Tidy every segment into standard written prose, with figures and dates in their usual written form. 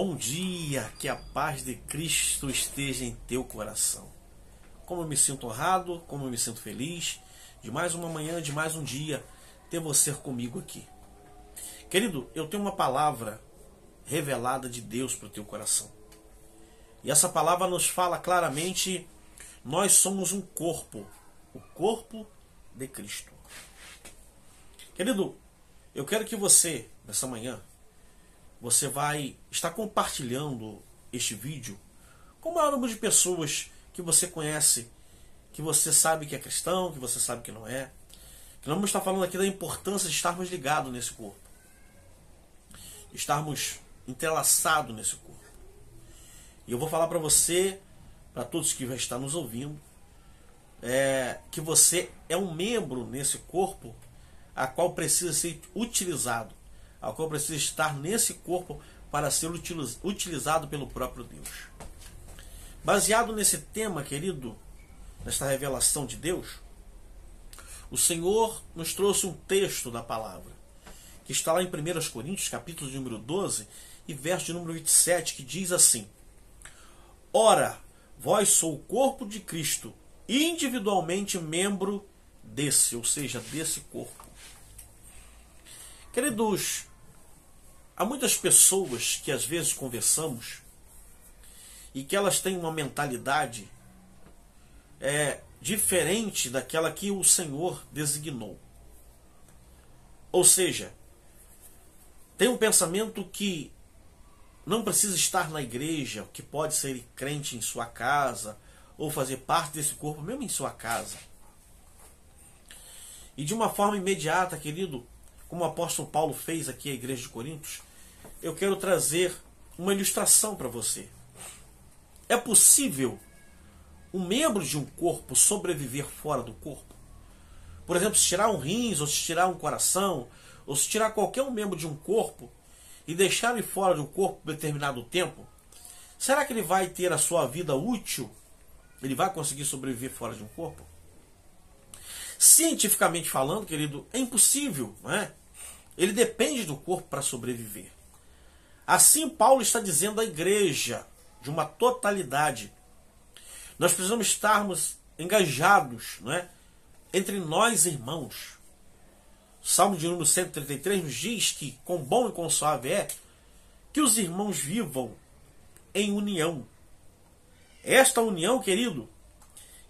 Bom dia, que a paz de Cristo esteja em teu coração. Como eu me sinto honrado, como eu me sinto feliz de mais uma manhã, de mais um dia, ter você comigo aqui. Querido, eu tenho uma palavra revelada de Deus para o teu coração. E essa palavra nos fala claramente, nós somos um corpo, o corpo de Cristo. Querido, eu quero que você, nessa manhã, você vai estar compartilhando este vídeo com o maior número de pessoas que você conhece, que você sabe que é cristão, que você sabe que não é. Que nós vamos estar falando aqui da importância de estarmos ligados nesse corpo. Estarmos entrelaçados nesse corpo. E eu vou falar para você, para todos que vão estar nos ouvindo, que você é um membro nesse corpo a qual precisa ser utilizado, a qual precisa estar nesse corpo para ser utilizado pelo próprio Deus. Baseado nesse tema, querido, nesta revelação de Deus, o Senhor nos trouxe um texto da palavra, que está lá em 1 Coríntios, capítulo de número 12, e verso de número 27, que diz assim: Ora, vós sou o corpo de Cristo, individualmente membro desse, ou seja, desse corpo. Queridos, há muitas pessoas que às vezes conversamos e que elas têm uma mentalidade diferente daquela que o Senhor designou. Ou seja, tem um pensamento que não precisa estar na igreja, que pode ser crente em sua casa ou fazer parte desse corpo mesmo em sua casa. E de uma forma imediata, querido, como o apóstolo Paulo fez aqui à igreja de Coríntios, eu quero trazer uma ilustração para você. É possível um membro de um corpo sobreviver fora do corpo? Por exemplo, se tirar um rins, ou se tirar um coração, ou se tirar qualquer um membro de um corpo e deixar ele fora do corpo por determinado tempo, será que ele vai ter a sua vida útil? Ele vai conseguir sobreviver fora de um corpo? Cientificamente falando, querido, é impossível, não é? Ele depende do corpo para sobreviver. Assim, Paulo está dizendo à igreja, de uma totalidade, nós precisamos estarmos engajados, não é? Entre nós, irmãos. O Salmo de número 133 nos diz que, quão bom e quão suave é que os irmãos vivam em união. Esta união, querido,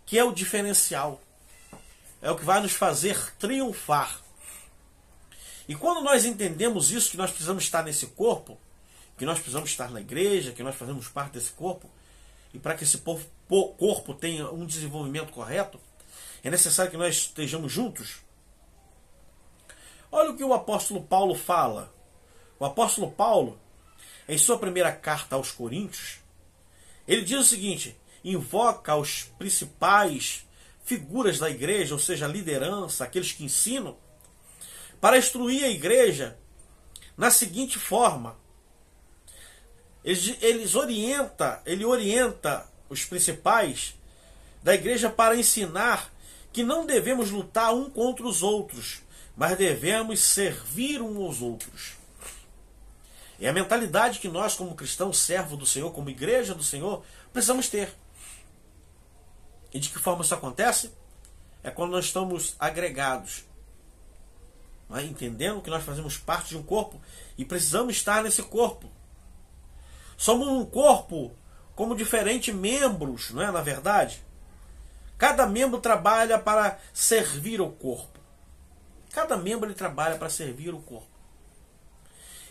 que é o diferencial, é o que vai nos fazer triunfar. E quando nós entendemos isso, que nós precisamos estar nesse corpo, que nós precisamos estar na igreja, que nós fazemos parte desse corpo, e para que esse corpo tenha um desenvolvimento correto, é necessário que nós estejamos juntos. Olha o que o apóstolo Paulo fala. O apóstolo Paulo, em sua primeira carta aos Coríntios, ele diz o seguinte: invoca os principais figuras da igreja, ou seja, a liderança, aqueles que ensinam, para instruir a igreja na seguinte forma. Ele orienta os principais da igreja para ensinar que não devemos lutar um contra os outros, mas devemos servir uns aos outros. É a mentalidade que nós, como cristãos, servos do Senhor, como igreja do Senhor, precisamos ter. E de que forma isso acontece? É quando nós estamos agregados, entendendo que nós fazemos parte de um corpo e precisamos estar nesse corpo. Somos um corpo como diferentes membros, não é, na verdade? Cada membro trabalha para servir o corpo. Cada membro ele trabalha para servir o corpo.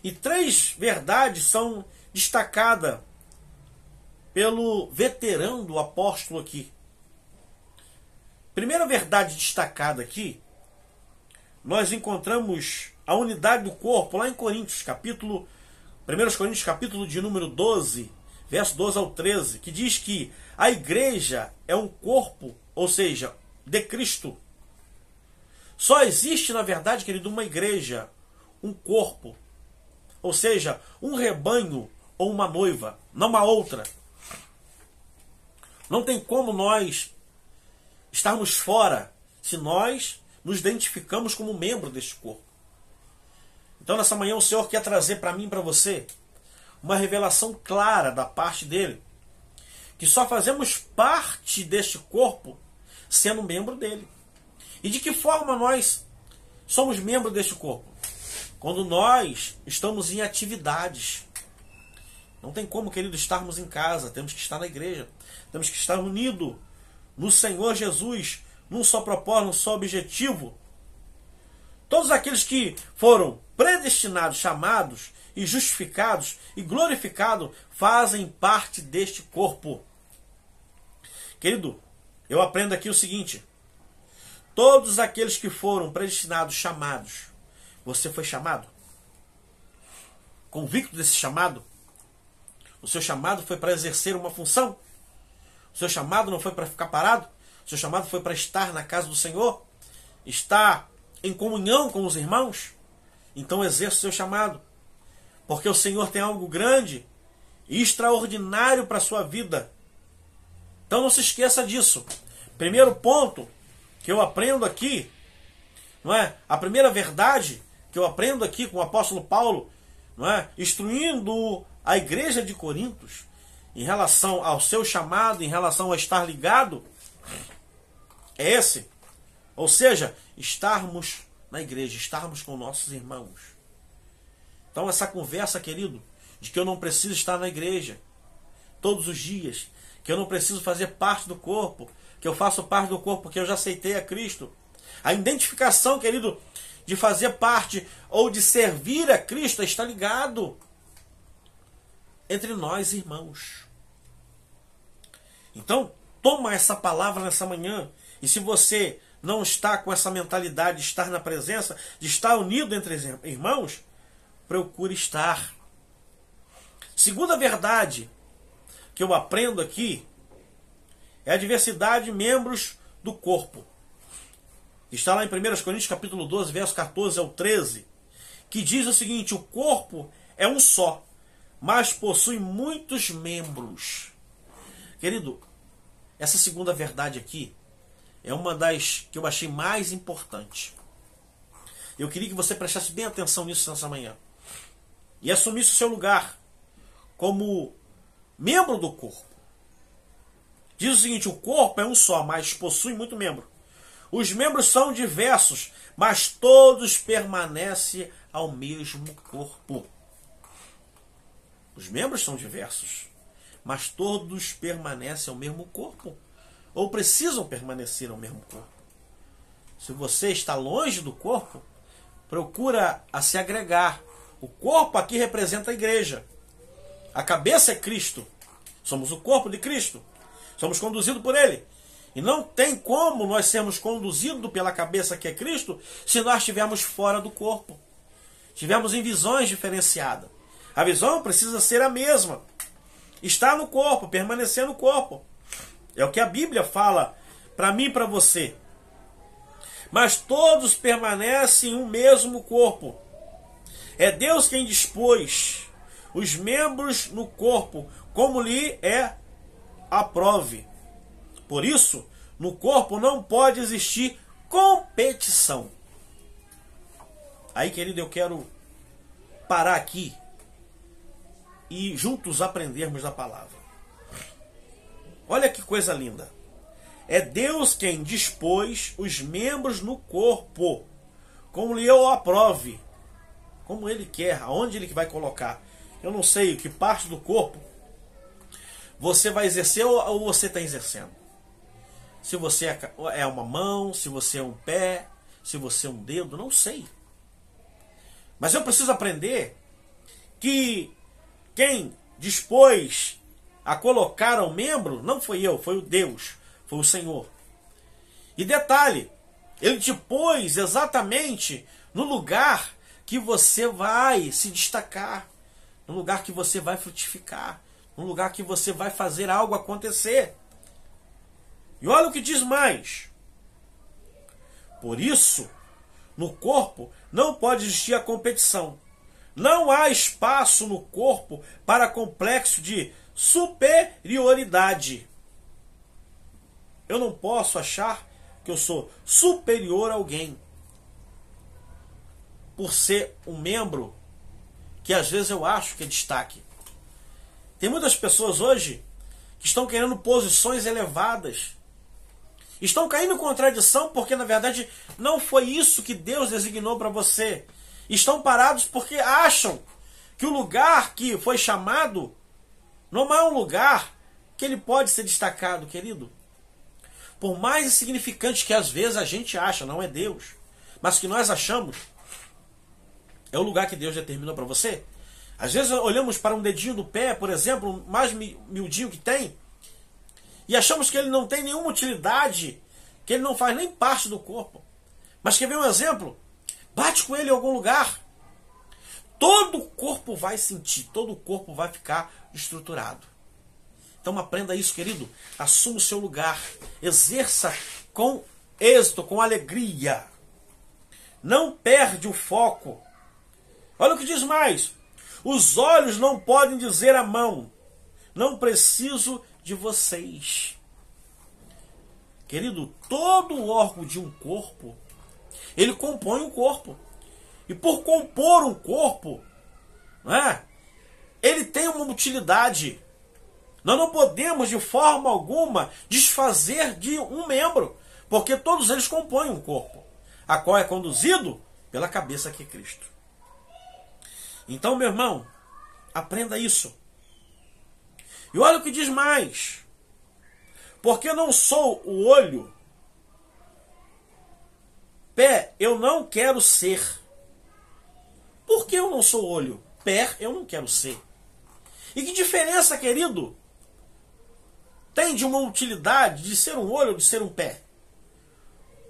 E 3 verdades são destacadas pelo veterano do apóstolo aqui. Primeira verdade destacada aqui, nós encontramos a unidade do corpo lá em Coríntios, 1 Coríntios, capítulo de número 12, verso 12 ao 13, que diz que a igreja é um corpo, ou seja, de Cristo. Só existe, na verdade, querido, uma igreja, um corpo, ou seja, um rebanho ou uma noiva, não uma outra. Não tem como nós estarmos fora se nós nos identificamos como membro deste corpo. Então, nessa manhã, o Senhor quer trazer para mim e para você uma revelação clara da parte dele, que só fazemos parte deste corpo sendo membro dele. E de que forma nós somos membro deste corpo? Quando nós estamos em atividades. Não tem como, querido, estarmos em casa. Temos que estar na igreja. Temos que estar unidos no Senhor Jesus, num só propósito, num só objetivo. Todos aqueles que foram predestinados, chamados e justificados e glorificados fazem parte deste corpo. Querido, eu aprendo aqui o seguinte: todos aqueles que foram predestinados, chamados, você foi chamado? Convicto desse chamado? O seu chamado foi para exercer uma função? O seu chamado não foi para ficar parado? O seu chamado foi para estar na casa do Senhor? Estar em comunhão com os irmãos? Então exerça o seu chamado. Porque o Senhor tem algo grande e extraordinário para a sua vida. Então não se esqueça disso. Primeiro ponto que eu aprendo aqui, não é? A primeira verdade que eu aprendo aqui com o apóstolo Paulo, não é? Instruindo a igreja de Corintos em relação ao seu chamado, em relação a estar ligado, é esse. Ou seja, estarmos na igreja, estarmos com nossos irmãos. Então essa conversa, querido, de que eu não preciso estar na igreja todos os dias, que eu não preciso fazer parte do corpo, que eu faço parte do corpo porque eu já aceitei a Cristo. A identificação, querido, de fazer parte ou de servir a Cristo está ligado entre nós, irmãos. Então, toma essa palavra nessa manhã. E se você não está com essa mentalidade de estar na presença, de estar unido entre irmãos, procure estar. Segunda verdade que eu aprendo aqui é a diversidade de membros do corpo. Está lá em 1 Coríntios capítulo 12, verso 14 ao 13, que diz o seguinte: o corpo é um só, mas possui muitos membros. Querido, essa segunda verdade aqui é uma das que eu achei mais importante. Eu queria que você prestasse bem atenção nisso nessa manhã. E assumisse o seu lugar como membro do corpo. Diz o seguinte: o corpo é um só, mas possui muito membro. Os membros são diversos, mas todos permanecem ao mesmo corpo. Os membros são diversos, mas todos permanecem ao mesmo corpo. Ou precisam permanecer ao mesmo corpo. Se você está longe do corpo, procura a se agregar. O corpo aqui representa a igreja. A cabeça é Cristo. Somos o corpo de Cristo. Somos conduzidos por Ele. E não tem como nós sermos conduzidos pela cabeça que é Cristo se nós estivermos fora do corpo. Estivermos em visões diferenciadas. A visão precisa ser a mesma. Estar no corpo, permanecer no corpo. É o que a Bíblia fala para mim e para você. Mas todos permanecem em um mesmo corpo. É Deus quem dispôs os membros no corpo, como lhe aprove. Por isso, no corpo não pode existir competição. Aí, querido, eu quero parar aqui e juntos aprendermos da palavra. Olha que coisa linda. É Deus quem dispôs os membros no corpo, como lhe aprove, como Ele quer, aonde Ele vai colocar. Eu não sei que parte do corpo você vai exercer ou você está exercendo. Se você é uma mão, se você é um pé, se você é um dedo, não sei. Mas eu preciso aprender que quem dispôs a colocar ao membro não foi eu, foi o Deus, foi o Senhor. E detalhe, Ele te pôs exatamente no lugar que você vai se destacar, no lugar que você vai frutificar, no lugar que você vai fazer algo acontecer. E olha o que diz mais. Por isso, no corpo não pode existir a competição. Não há espaço no corpo para complexo de superioridade. Eu não posso achar que eu sou superior a alguém por ser um membro que às vezes eu acho que é destaque. Tem muitas pessoas hoje que estão querendo posições elevadas. Estão caindo em contradição porque, na verdade, não foi isso que Deus designou para você. Estão parados porque acham que o lugar que foi chamado não é um lugar que ele pode ser destacado, querido. Por mais insignificante que às vezes a gente acha, não é Deus, mas que nós achamos, é o lugar que Deus determinou para você. Às vezes olhamos para um dedinho do pé, por exemplo, o mais miudinho que tem, e achamos que ele não tem nenhuma utilidade, que ele não faz nem parte do corpo. Mas quer ver um exemplo? Bate com ele em algum lugar. Todo o corpo vai sentir, todo o corpo vai ficar estruturado. Então aprenda isso, querido. Assuma o seu lugar. Exerça com êxito, com alegria. Não perde o foco. Olha o que diz mais. Os olhos não podem dizer à mão: não preciso de vocês. Querido, todo o órgão de um corpo, ele compõe um corpo. E por compor um corpo, ele tem uma utilidade. Nós não podemos, de forma alguma, desfazer de um membro, porque todos eles compõem um corpo, a qual é conduzido pela cabeça que é Cristo. Então, meu irmão, aprenda isso. E olha o que diz mais. Porque eu não sou o olho, pé eu não quero ser. Por que eu não sou olho? Pé eu não quero ser. E que diferença, querido, tem de uma utilidade de ser um olho ou de ser um pé?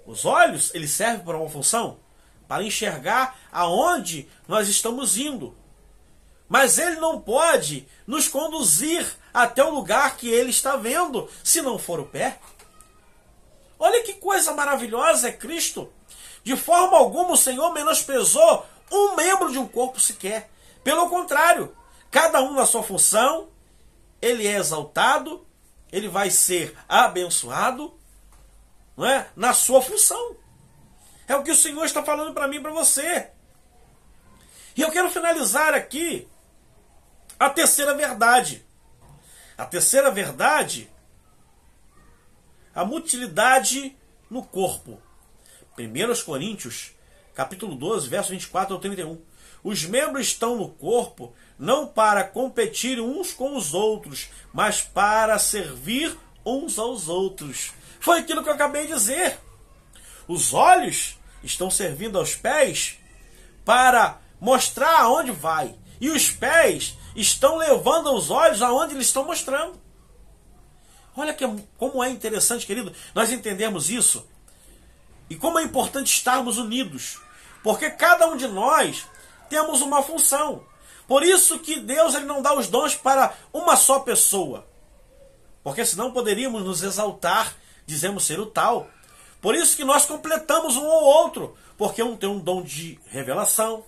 Os olhos, eles servem para uma função, para enxergar aonde nós estamos indo. Mas ele não pode nos conduzir até o lugar que ele está vendo, se não for o pé. Olha que coisa maravilhosa é Cristo. De forma alguma o Senhor menosprezou um membro de um corpo sequer. Pelo contrário, cada um na sua função, ele é exaltado, ele vai ser abençoado, não é? Na sua função. É o que o Senhor está falando para mim e para você. E eu quero finalizar aqui a terceira verdade. A terceira verdade, a mutilidade no corpo. 1 Coríntios, capítulo 12, verso 24 ao 31. Os membros estão no corpo não para competir uns com os outros, mas para servir uns aos outros. Foi aquilo que eu acabei de dizer. Os olhos estão servindo aos pés para mostrar aonde vai. E os pés estão levando os olhos aonde eles estão mostrando. Olha como é interessante, querido, nós entendemos isso. E como é importante estarmos unidos. Porque cada um de nós temos uma função. Por isso que Deus ele não dá os dons para uma só pessoa. Porque senão poderíamos nos exaltar, dizemos ser o tal. Por isso que nós completamos um ou outro. Porque um tem um dom de revelação,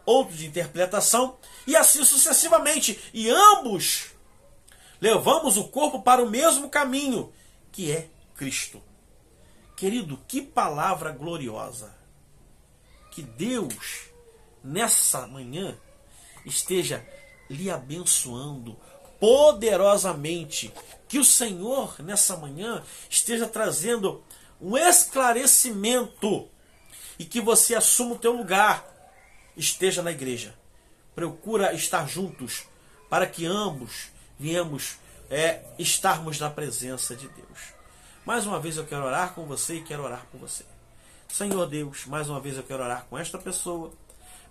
outro de interpretação, e assim sucessivamente. E ambos levamos o corpo para o mesmo caminho, que é Cristo. Querido, que palavra gloriosa. Que Deus, nessa manhã, esteja lhe abençoando poderosamente. Que o Senhor, nessa manhã, esteja trazendo um esclarecimento e que você assuma o teu lugar. Esteja na igreja. Procura estar juntos para que ambos viemos estarmos na presença de Deus. Mais uma vez eu quero orar com você e quero orar por você. Senhor Deus, mais uma vez eu quero orar com esta pessoa,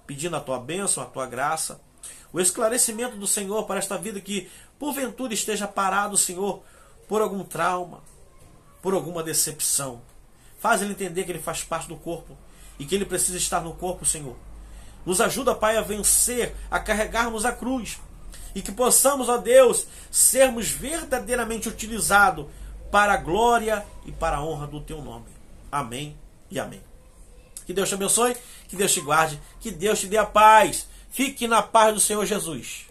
pedindo a tua bênção, a tua graça, o esclarecimento do Senhor para esta vida que porventura esteja parado, Senhor, por algum trauma, por alguma decepção. Faz ele entender que ele faz parte do corpo e que ele precisa estar no corpo, Senhor. Nos ajuda, Pai, a vencer, a carregarmos a cruz e que possamos, ó Deus, sermos verdadeiramente utilizados para a glória e para a honra do teu nome. Amém e amém. Que Deus te abençoe, que Deus te guarde, que Deus te dê a paz. Fique na paz do Senhor Jesus.